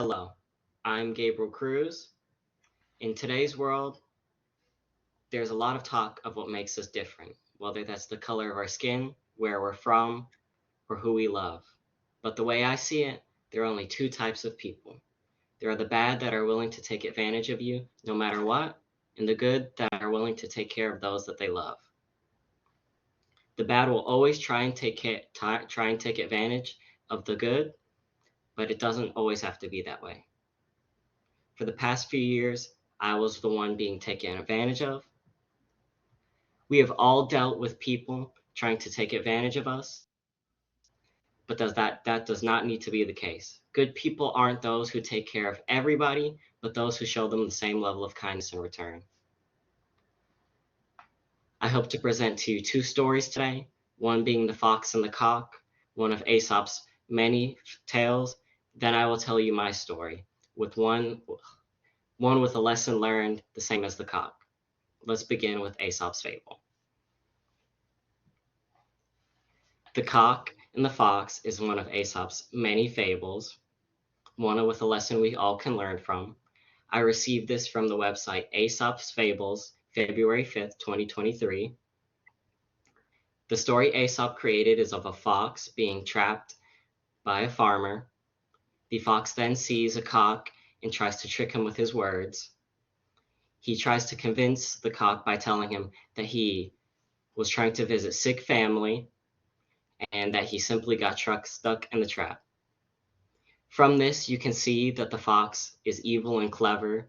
Hello, I'm Gabriel Cruz. In today's world, there's a lot of talk of what makes us different, whether that's the color of our skin, where we're from, or who we love. But the way I see it, there are only two types of people. There are the bad that are willing to take advantage of you no matter what, and the good that are willing to take care of those that they love. The bad will always try and take advantage of the good, but it doesn't always have to be that way. For the past few years, I was the one being taken advantage of. We have all dealt with people trying to take advantage of us, but that does not need to be the case. Good people aren't those who take care of everybody, but those who show them the same level of kindness in return. I hope to present to you two stories today, one being The Fox and the Cock, one of Aesop's many tales. Then I will tell you my story, with one with a lesson learned the same as the cock. Let's begin with Aesop's fable. The Cock and the Fox is one of Aesop's many fables, one with a lesson we all can learn from. I received this from the website Aesop's Fables, February 5th, 2023. The story Aesop created is of a fox being trapped by a farmer. The fox then sees a cock and tries to trick him with his words. He tries to convince the cock by telling him that he was trying to visit sick family and that he simply got stuck in the trap. From this, you can see that the fox is evil and clever.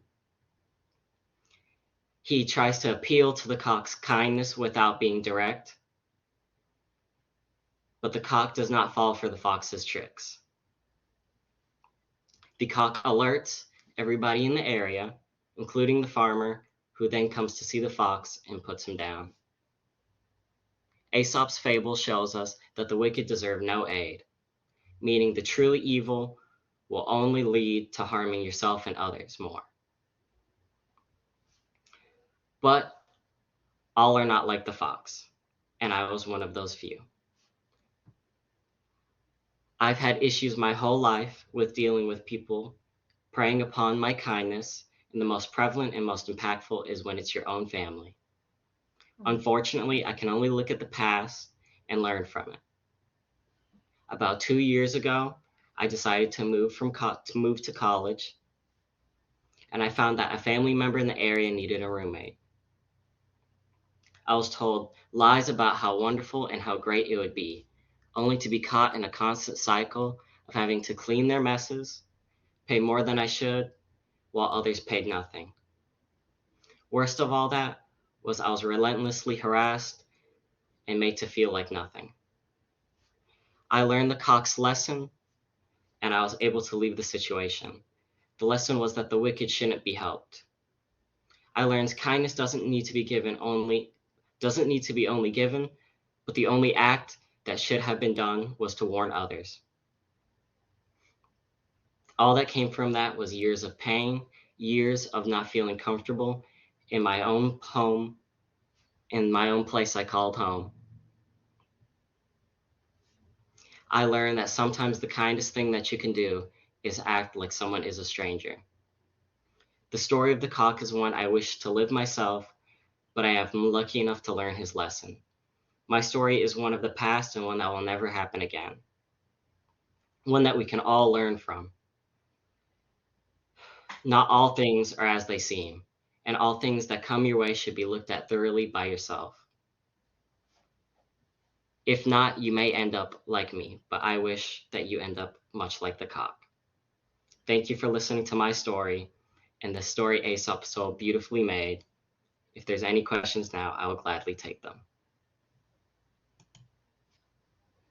He tries to appeal to the cock's kindness without being direct, but the cock does not fall for the fox's tricks. The cock alerts everybody in the area, including the farmer, who then comes to see the fox and puts him down. Aesop's fable shows us that the wicked deserve no aid, meaning the truly evil will only lead to harming yourself and others more. But all are not like the fox, and I was one of those few. I've had issues my whole life with dealing with people preying upon my kindness, and the most prevalent and most impactful is when it's your own family. Unfortunately, I can only look at the past and learn from it. About 2 years ago, I decided to move to college, and I found that a family member in the area needed a roommate. I was told lies about how wonderful and how great it would be, only to be caught in a constant cycle of having to clean their messes, pay more than I should, while others paid nothing. Worst of all that was I was relentlessly harassed and made to feel like nothing. I learned the cock's lesson, and I was able to leave the situation. The lesson was that the wicked shouldn't be helped. I learned kindness doesn't need to be only given, but the only act that should have been done was to warn others. All that came from that was years of pain, years of not feeling comfortable in my own home, in my own place I called home. I learned that sometimes the kindest thing that you can do is act like someone is a stranger. The story of the cock is one I wish to live myself, but I have been lucky enough to learn his lesson. My story is one of the past and one that will never happen again. One that we can all learn from. Not all things are as they seem, and all things that come your way should be looked at thoroughly by yourself. If not, you may end up like me, but I wish that you end up much like the cock. Thank you for listening to my story and the story Aesop so beautifully made. If there's any questions now, I will gladly take them.